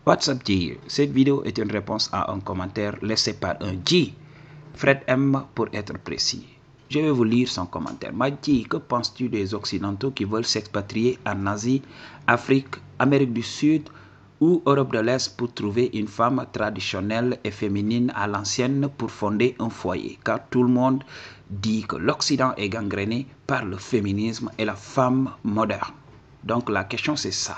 What's up G? Cette vidéo est une réponse à un commentaire laissé par un G, Fred M pour être précis. Je vais vous lire son commentaire. G, que penses-tu des Occidentaux qui veulent s'expatrier en Asie, Afrique, Amérique du Sud ou Europe de l'Est pour trouver une femme traditionnelle et féminine à l'ancienne pour fonder un foyer? Car tout le monde dit que l'Occident est gangréné par le féminisme et la femme moderne. Donc la question c'est ça.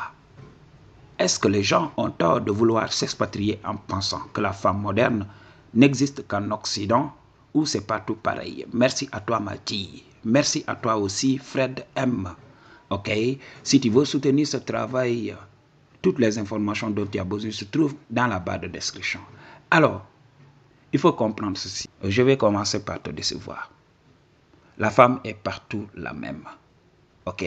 Est-ce que les gens ont tort de vouloir s'expatrier en pensant que la femme moderne n'existe qu'en Occident ou c'est partout pareil? Merci à toi Mati. Merci à toi aussi Fred M. Ok, si tu veux soutenir ce travail, toutes les informations dont tu as besoin se trouvent dans la barre de description. Alors, il faut comprendre ceci. Je vais commencer par te décevoir. La femme est partout la même. Ok?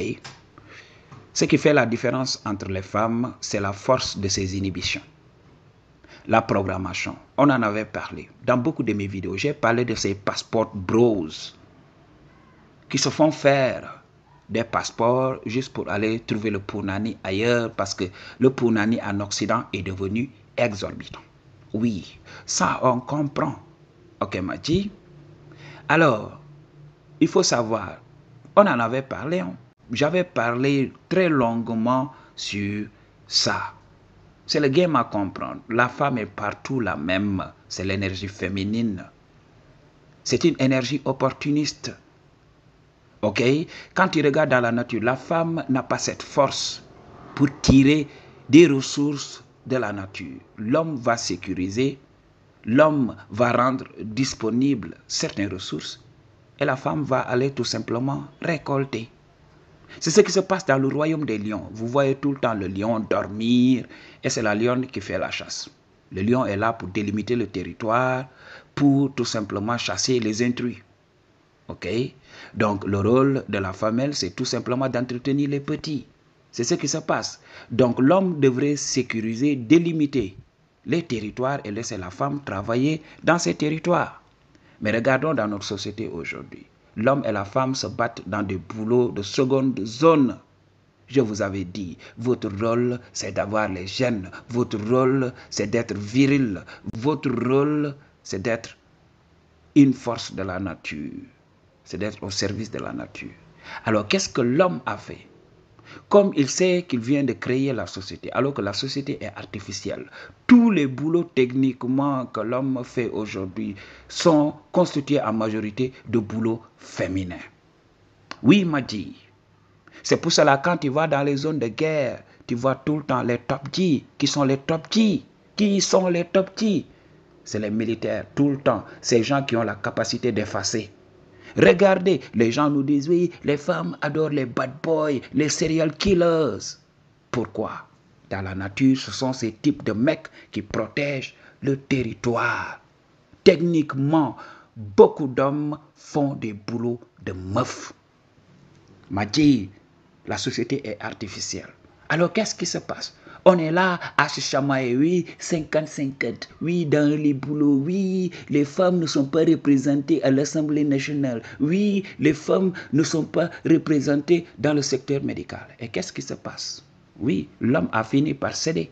Ce qui fait la différence entre les femmes, c'est la force de ses inhibitions. La programmation, on en avait parlé. Dans beaucoup de mes vidéos, j'ai parlé de ces passeports bros qui se font faire des passeports juste pour aller trouver le punani ailleurs parce que le punani en Occident est devenu exorbitant. Oui, ça on comprend. Ok, Maji? Alors, il faut savoir, on en avait parlé, hein? J'avais parlé très longuement sur ça. C'est le game à comprendre. La femme est partout la même. C'est l'énergie féminine. C'est une énergie opportuniste. Ok? Quand tu regardes dans la nature, la femme n'a pas cette force pour tirer des ressources de la nature. L'homme va sécuriser, l'homme va rendre disponible certaines ressources et la femme va aller tout simplement récolter. C'est ce qui se passe dans le royaume des lions. Vous voyez tout le temps le lion dormir et c'est la lionne qui fait la chasse. Le lion est là pour délimiter le territoire, pour tout simplement chasser les intrus. Ok? Donc le rôle de la femelle, c'est tout simplement d'entretenir les petits. C'est ce qui se passe. Donc l'homme devrait sécuriser, délimiter les territoires et laisser la femme travailler dans ces territoires. Mais regardons dans notre société aujourd'hui. L'homme et la femme se battent dans des boulots de seconde zone. Je vous avais dit, votre rôle, c'est d'avoir les gènes. Votre rôle, c'est d'être viril. Votre rôle, c'est d'être une force de la nature. C'est d'être au service de la nature. Alors, qu'est-ce que l'homme a fait? Comme il sait qu'il vient de créer la société, alors que la société est artificielle, tous les boulots techniquement que l'homme fait aujourd'hui sont constitués en majorité de boulots féminins. Oui, Madi. C'est pour cela quand tu vas dans les zones de guerre, tu vois tout le temps les top G. Qui sont les top G? Qui sont les top G? C'est les militaires, tout le temps. Ces gens qui ont la capacité d'effacer. Regardez, les gens nous disent, oui, les femmes adorent les bad boys, les serial killers. Pourquoi? Dans la nature, ce sont ces types de mecs qui protègent le territoire. Techniquement, beaucoup d'hommes font des boulots de meufs. Madji, la société est artificielle. Alors, qu'est-ce qui se passe? On est là à se chamailler, oui, 50-50, oui, dans les boulots, oui, les femmes ne sont pas représentées à l'Assemblée nationale, oui, les femmes ne sont pas représentées dans le secteur médical. Et qu'est-ce qui se passe? Oui, l'homme a fini par céder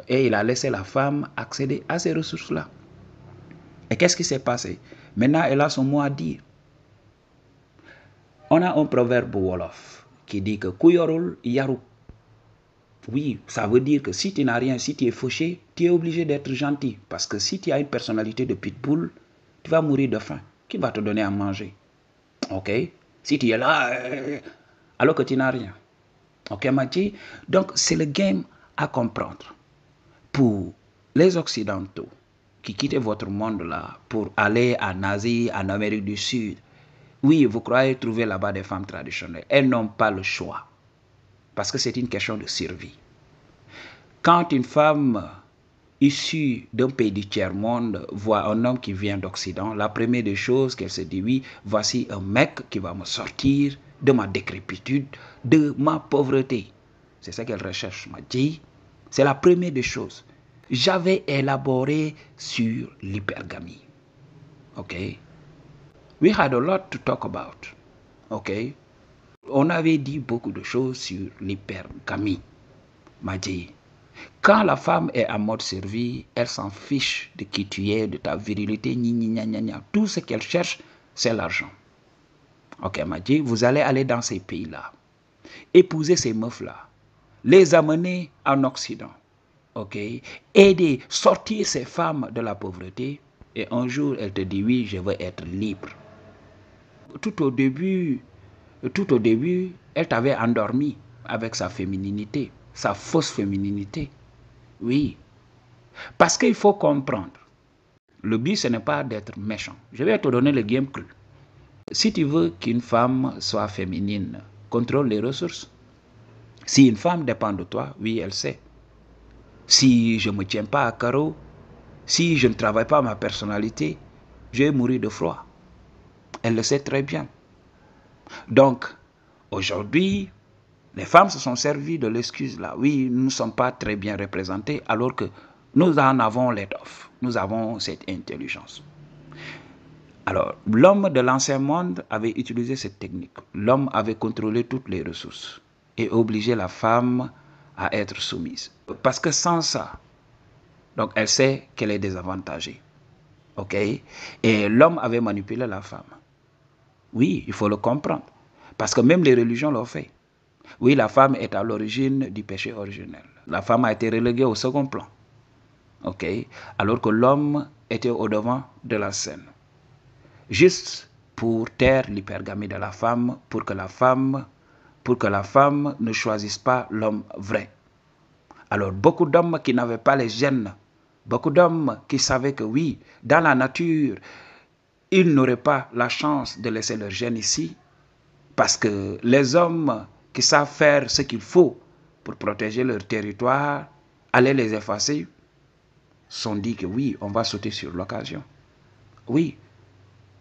et il a laissé la femme accéder à ces ressources-là. Et qu'est-ce qui s'est passé? Maintenant, elle a son mot à dire. On a un proverbe Wolof qui dit que Kuyorul Yaruk. Oui, ça veut dire que si tu n'as rien, si tu es fauché, tu es obligé d'être gentil. Parce que si tu as une personnalité de pitbull, tu vas mourir de faim. Qui va te donner à manger? Ok? Si tu es là, alors que tu n'as rien. Ok, Mati? Donc, c'est le game à comprendre. Pour les Occidentaux qui quittent votre monde là pour aller en Asie, en Amérique du Sud, oui, vous croyez trouver là-bas des femmes traditionnelles. Elles n'ont pas le choix. Parce que c'est une question de survie. Quand une femme issue d'un pays du tiers-monde voit un homme qui vient d'Occident, la première des choses qu'elle se dit, oui, voici un mec qui va me sortir de ma décrépitude, de ma pauvreté. C'est ça qu'elle recherche, m'a dit. C'est la première des choses. J'avais élaboré sur l'hypergamie. Ok? We had a lot to talk about. Ok? On avait dit beaucoup de choses sur l'hypergamie. M'a dit. Quand la femme est en mode survie, elle s'en fiche de qui tu es, de ta virilité, tout ce qu'elle cherche, c'est l'argent. Ok, elle m'a dit, vous allez aller dans ces pays-là, épouser ces meufs-là, les amener en Occident, ok, aider, sortir ces femmes de la pauvreté, et un jour, elle te dit, oui, je veux être libre. Tout au début, elle t'avait endormi avec sa fémininité, sa fausse fémininité. Oui, parce qu'il faut comprendre. Le but, ce n'est pas d'être méchant. Je vais te donner le game cru. Si tu veux qu'une femme soit féminine, contrôle les ressources. Si une femme dépend de toi, oui, elle sait. Si je ne me tiens pas à carreau, si je ne travaille pas ma personnalité, je vais mourir de froid. Elle le sait très bien. Donc, aujourd'hui, les femmes se sont servies de l'excuse là. Oui, nous ne sommes pas très bien représentés alors que nous en avons l'étoffe. Nous avons cette intelligence. Alors, l'homme de l'ancien monde avait utilisé cette technique. L'homme avait contrôlé toutes les ressources et obligé la femme à être soumise. Parce que sans ça, donc elle sait qu'elle est désavantagée. Ok? Et l'homme avait manipulé la femme. Oui, il faut le comprendre. Parce que même les religions l'ont fait. Oui, la femme est à l'origine du péché originel. La femme a été reléguée au second plan. Ok? Alors que l'homme était au devant de la scène. Juste pour taire l'hypergamie de la femme, pour que la femme ne choisisse pas l'homme vrai. Alors, beaucoup d'hommes qui n'avaient pas les gènes, beaucoup d'hommes qui savaient que oui, dans la nature, ils n'auraient pas la chance de laisser leur gène ici, parce que les hommes qui savent faire ce qu'il faut pour protéger leur territoire, aller les effacer, sont dit que oui, on va sauter sur l'occasion. Oui.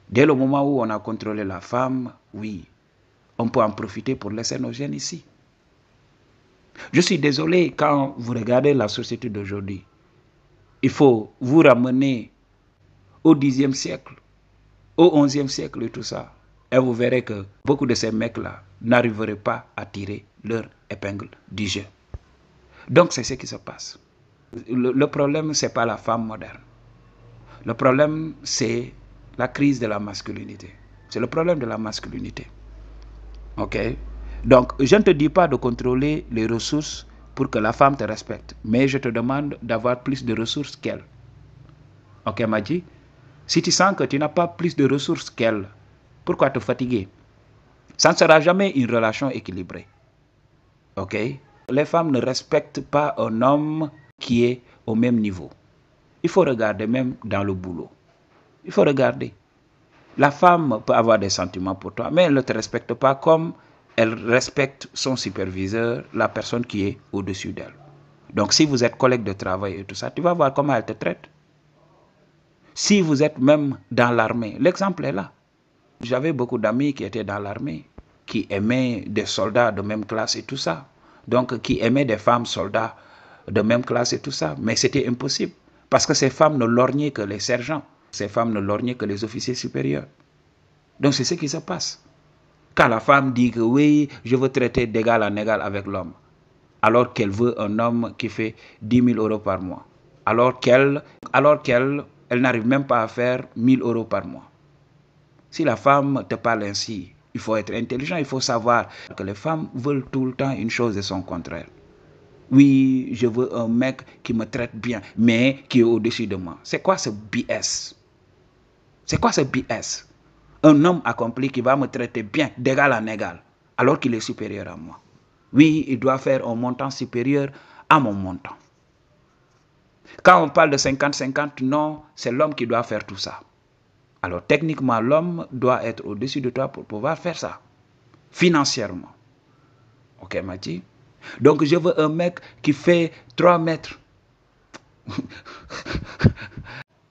Dès le moment où on a contrôlé la femme, oui, on peut en profiter pour laisser nos gènes ici. Je suis désolé quand vous regardez la société d'aujourd'hui. Il faut vous ramener au Xe siècle, au XIe siècle et tout ça. Et vous verrez que beaucoup de ces mecs-là n'arriveraient pas à tirer leur épingle du jeu. Donc c'est ce qui se passe. Le problème, ce n'est pas la femme moderne. Le problème, c'est la crise de la masculinité. C'est le problème de la masculinité. Ok? Donc, je ne te dis pas de contrôler les ressources pour que la femme te respecte. Mais je te demande d'avoir plus de ressources qu'elle. Ok, Madji? Si tu sens que tu n'as pas plus de ressources qu'elle, pourquoi te fatiguer? Ça ne sera jamais une relation équilibrée. Ok? Les femmes ne respectent pas un homme qui est au même niveau. Il faut regarder même dans le boulot. Il faut regarder. La femme peut avoir des sentiments pour toi, mais elle ne te respecte pas comme elle respecte son superviseur, la personne qui est au-dessus d'elle. Donc si vous êtes collègue de travail et tout ça, tu vas voir comment elle te traite. Si vous êtes même dans l'armée, l'exemple est là. J'avais beaucoup d'amis qui étaient dans l'armée, qui aimaient des soldats de même classe et tout ça. Donc qui aimaient des femmes soldats de même classe et tout ça. Mais c'était impossible. Parce que ces femmes ne lorgnaient que les sergents. Ces femmes ne lorgnaient que les officiers supérieurs. Donc c'est ce qui se passe. Quand la femme dit que oui, je veux traiter d'égal en égal avec l'homme, alors qu'elle veut un homme qui fait 10 000 euros par mois, alors qu'elle n'arrive même pas à faire 1 000 euros par mois. Si la femme te parle ainsi, il faut être intelligent, il faut savoir que les femmes veulent tout le temps une chose et son contraire. Oui, je veux un mec qui me traite bien, mais qui est au-dessus de moi. C'est quoi ce BS? C'est quoi ce BS? Un homme accompli qui va me traiter bien, d'égal en égal, alors qu'il est supérieur à moi. Oui, il doit faire un montant supérieur à mon montant. Quand on parle de 50-50, non, c'est l'homme qui doit faire tout ça. Alors techniquement, l'homme doit être au-dessus de toi pour pouvoir faire ça, financièrement. Ok, Mati? Donc je veux un mec qui fait 3 mètres.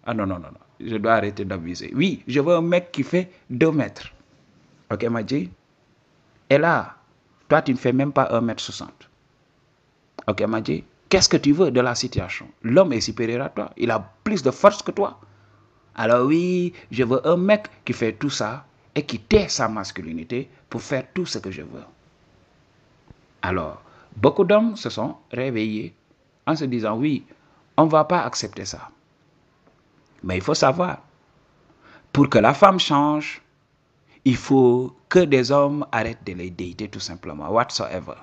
Ah non, non, non, non, je dois arrêter d'abuser. Oui, je veux un mec qui fait 2 mètres. Ok, Mati? Et là, toi, tu ne fais même pas 1,60 m. Ok, Mati? Qu'est-ce que tu veux de la situation? L'homme est supérieur à toi. Il a plus de force que toi. Alors oui, je veux un mec qui fait tout ça et qui tait sa masculinité pour faire tout ce que je veux. Alors, beaucoup d'hommes se sont réveillés en se disant, oui, on ne va pas accepter ça. Mais il faut savoir, pour que la femme change, il faut que des hommes arrêtent de les dater tout simplement, whatsoever.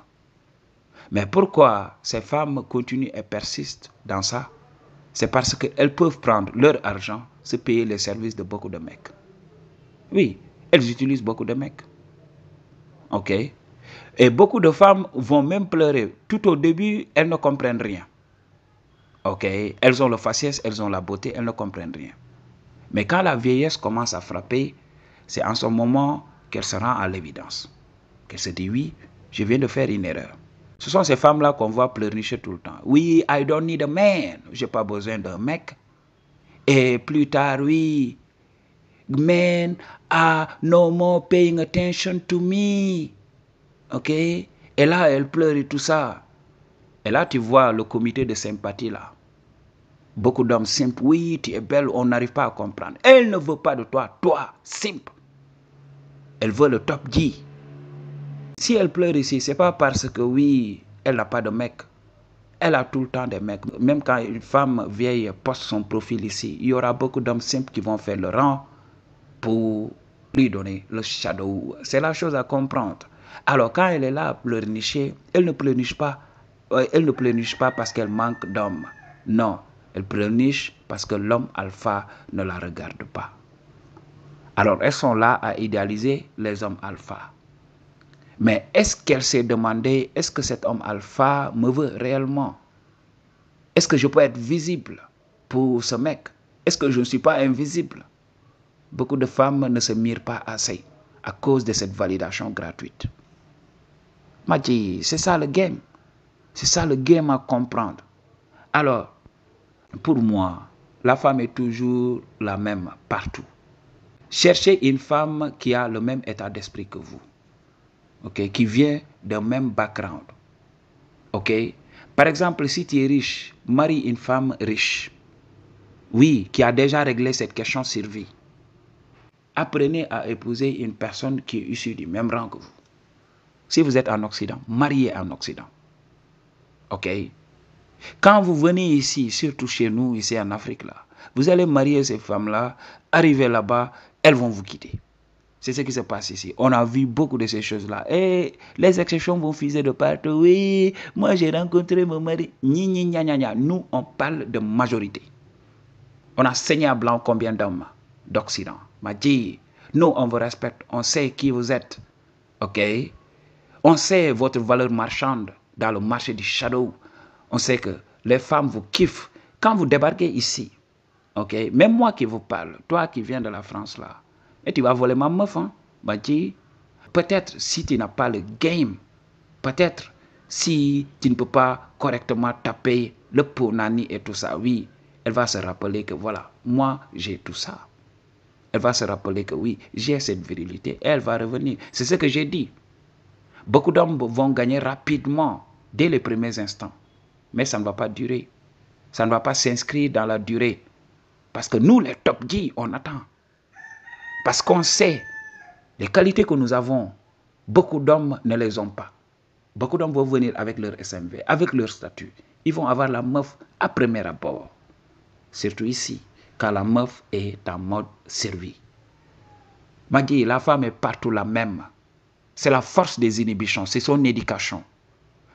Mais pourquoi ces femmes continuent et persistent dans ça? C'est parce qu'elles peuvent prendre leur argent, se payer les services de beaucoup de mecs. Oui, elles utilisent beaucoup de mecs. Ok? Et beaucoup de femmes vont même pleurer. Tout au début, elles ne comprennent rien. Ok? Elles ont le faciès, elles ont la beauté, elles ne comprennent rien. Mais quand la vieillesse commence à frapper, c'est en ce moment qu'elle se rend à l'évidence. Qu'elle se dit, oui, je viens de faire une erreur. Ce sont ces femmes-là qu'on voit pleurnicher tout le temps. Oui, I don't need a man. Je n'ai pas besoin d'un mec. Et plus tard, oui, men are no more paying attention to me. Ok? Et là, elle pleure et tout ça. Et là, tu vois le comité de sympathie là. Beaucoup d'hommes simples, oui, tu es belle, on n'arrive pas à comprendre. Elle ne veut pas de toi, toi, simple. Elle veut le top G. Si elle pleure ici, c'est pas parce que oui, elle n'a pas de mec. Elle a tout le temps des mecs. Même quand une femme vieille poste son profil ici, il y aura beaucoup d'hommes simples qui vont faire le rang pour lui donner le shadow. C'est la chose à comprendre. Alors quand elle est là à pleurnicher, elle ne pleurniche pas. Elle ne pleurniche pas parce qu'elle manque d'hommes. Non, elle pleurniche parce que l'homme alpha ne la regarde pas. Alors elles sont là à idéaliser les hommes alpha. Mais est-ce qu'elle s'est demandé, est-ce que cet homme alpha me veut réellement? Est-ce que je peux être visible pour ce mec? Est-ce que je ne suis pas invisible? Beaucoup de femmes ne se mirent pas assez à cause de cette validation gratuite. M'a dit, c'est ça le game. C'est ça le game à comprendre. Alors, pour moi, la femme est toujours la même partout. Cherchez une femme qui a le même état d'esprit que vous. Okay, qui vient d'un même background. Okay? Par exemple, si tu es riche, marie une femme riche. Oui, qui a déjà réglé cette question survie. Apprenez à épouser une personne qui est issue du même rang que vous. Si vous êtes en Occident, mariez en Occident. Ok? Quand vous venez ici, surtout chez nous, ici en Afrique, là, vous allez marier ces femmes-là, arriver là-bas, elles vont vous quitter. C'est ce qui se passe ici. On a vu beaucoup de ces choses-là. Et les exceptions vont fuser de partout. Oui, moi j'ai rencontré mon mari. Nous, on parle de majorité. On a saigné à blanc combien d'hommes d'Occident. M'a dit, nous, on vous respecte. On sait qui vous êtes. OK? On sait votre valeur marchande dans le marché du shadow. On sait que les femmes vous kiffent. Quand vous débarquez ici, OK? Même moi qui vous parle, toi qui viens de la France là, et tu vas voler ma meuf, hein? M'a dit, peut-être si tu n'as pas le game, peut-être si tu ne peux pas correctement taper le punani et tout ça, oui, elle va se rappeler que voilà, moi j'ai tout ça. Elle va se rappeler que oui, j'ai cette virilité. Et elle va revenir. C'est ce que j'ai dit. Beaucoup d'hommes vont gagner rapidement dès les premiers instants. Mais ça ne va pas durer. Ça ne va pas s'inscrire dans la durée. Parce que nous, les top G, on attend. Parce qu'on sait les qualités que nous avons. Beaucoup d'hommes ne les ont pas. Beaucoup d'hommes vont venir avec leur SMV, avec leur statut. Ils vont avoir la meuf à premier abord. Surtout ici, quand la meuf est en mode survie. Maggie, la femme est partout la même. C'est la force des inhibitions, c'est son éducation.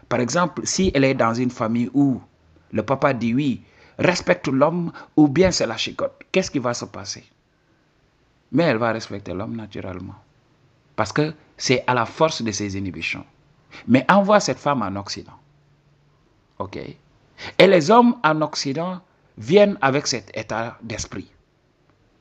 Par exemple, si elle est dans une famille où le papa dit oui, respecte l'homme ou bien c'est la chicotte, qu'est-ce qui va se passer? Mais elle va respecter l'homme naturellement. Parce que c'est à la force de ses inhibitions. Mais envoie cette femme en Occident. OK? Et les hommes en Occident viennent avec cet état d'esprit.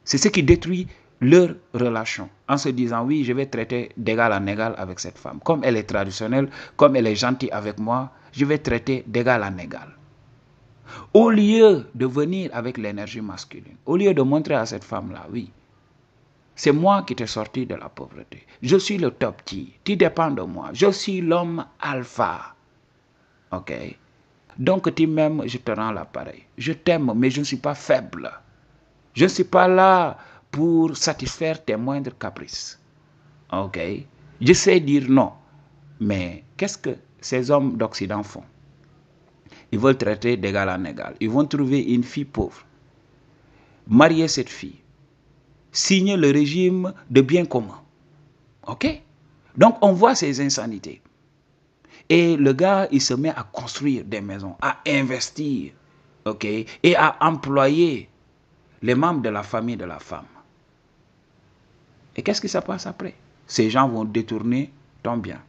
C'est ce qui détruit leur relation en se disant oui, je vais traiter d'égal en égal avec cette femme. Comme elle est traditionnelle, comme elle est gentille avec moi, je vais traiter d'égal en égal. Au lieu de venir avec l'énergie masculine, au lieu de montrer à cette femme-là, oui, c'est moi qui t'ai sorti de la pauvreté. Je suis le top G. Tu dépends de moi. Je suis l'homme alpha. OK? Donc tu m'aimes, je te rends l'appareil. Je t'aime, mais je ne suis pas faible. Je ne suis pas là pour satisfaire tes moindres caprices. OK? Je sais dire non. Mais qu'est-ce que ces hommes d'Occident font? Ils veulent traiter d'égal en égal. Ils vont trouver une fille pauvre, marier cette fille, signer le régime de bien commun. Ok? Donc, on voit ces insanités. Et le gars, il se met à construire des maisons, à investir, ok? Et à employer les membres de la famille de la femme. Et qu'est-ce qui se passe après? Ces gens vont détourner ton bien.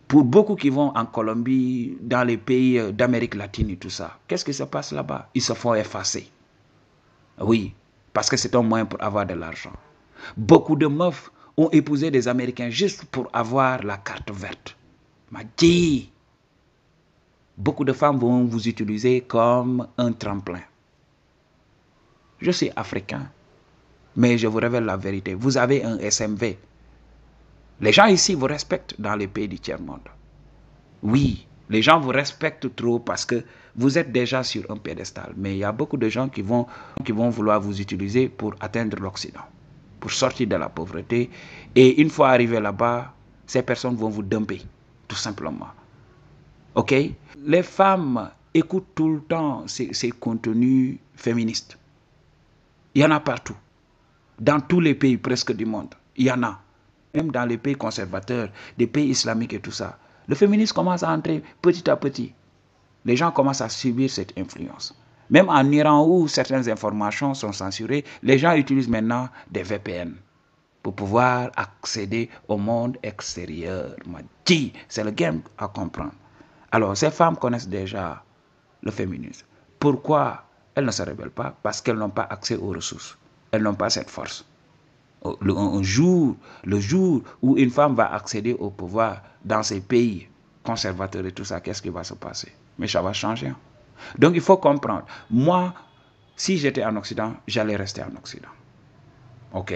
Pour beaucoup qui vont en Colombie, dans les pays d'Amérique latine et tout ça, qu'est-ce qui se passe là-bas? Ils se font effacer. Oui, parce que c'est un moyen pour avoir de l'argent. Beaucoup de meufs ont épousé des Américains juste pour avoir la carte verte. M'a dit, beaucoup de femmes vont vous utiliser comme un tremplin. Je suis africain, mais je vous révèle la vérité. Vous avez un SMV. Les gens ici vous respectent dans les pays du tiers-monde. Oui, les gens vous respectent trop parce que vous êtes déjà sur un piédestal. Mais il y a beaucoup de gens qui vont vouloir vous utiliser pour atteindre l'Occident, pour sortir de la pauvreté. Et une fois arrivé là-bas, ces personnes vont vous dumper, tout simplement. Ok? Les femmes écoutent tout le temps ces contenus féministes. Il y en a partout. Dans tous les pays presque du monde. Il y en a. Même dans les pays conservateurs, des pays islamiques et tout ça. Le féminisme commence à entrer petit à petit. Les gens commencent à subir cette influence. Même en Iran où certaines informations sont censurées, les gens utilisent maintenant des VPN pour pouvoir accéder au monde extérieur. C'est le game à comprendre. Alors, ces femmes connaissent déjà le féminisme. Pourquoi elles ne se rebellent pas? Parce qu'elles n'ont pas accès aux ressources. Elles n'ont pas cette force. Le jour où une femme va accéder au pouvoir dans ces pays conservateurs et tout ça, qu'est-ce qui va se passer? Mais ça va changer. Donc il faut comprendre. Moi, si j'étais en Occident, j'allais rester en Occident. Ok?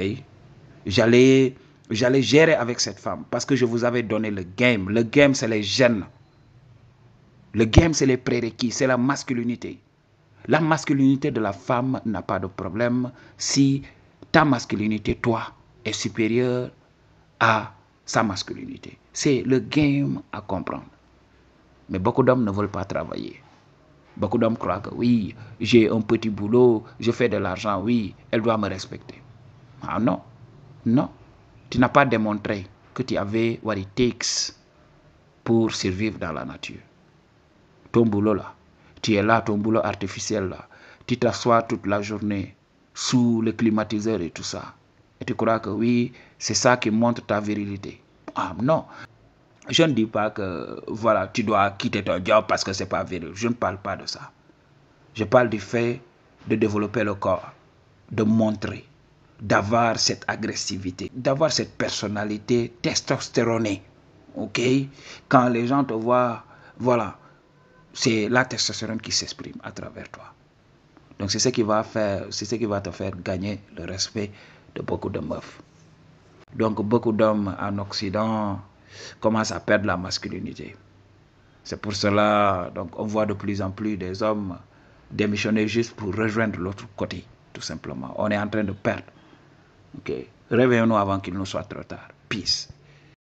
J'allais gérer avec cette femme parce que je vous avais donné le game. Le game, c'est les gènes. Le game, c'est les prérequis, c'est la masculinité. La masculinité de la femme n'a pas de problème si ta masculinité, toi, est supérieure à sa masculinité. C'est le game à comprendre. Mais beaucoup d'hommes ne veulent pas travailler. Beaucoup d'hommes croient que oui, j'ai un petit boulot, je fais de l'argent, oui, elle doit me respecter. Ah non, non. Tu n'as pas démontré que tu avais what it takes pour survivre dans la nature. Ton boulot là, tu es là, ton boulot artificiel là, tu t'assois toute la journée sous le climatiseur et tout ça. Et tu crois que oui, c'est ça qui montre ta virilité. Ah non. Je ne dis pas que voilà, tu dois quitter ton job parce que c'est pas viril. Je ne parle pas de ça. Je parle du fait de développer le corps, de montrer, d'avoir cette agressivité, d'avoir cette personnalité testostéronée. Ok? Quand les gens te voient, voilà, c'est la testostérone qui s'exprime à travers toi. Donc c'est ce qui va te faire gagner le respect de beaucoup de meufs. Donc beaucoup d'hommes en Occident commencent à perdre la masculinité. C'est pour cela donc on voit de plus en plus des hommes démissionner juste pour rejoindre l'autre côté, tout simplement. On est en train de perdre. Okay. Réveillons-nous avant qu'il ne soit trop tard. Peace.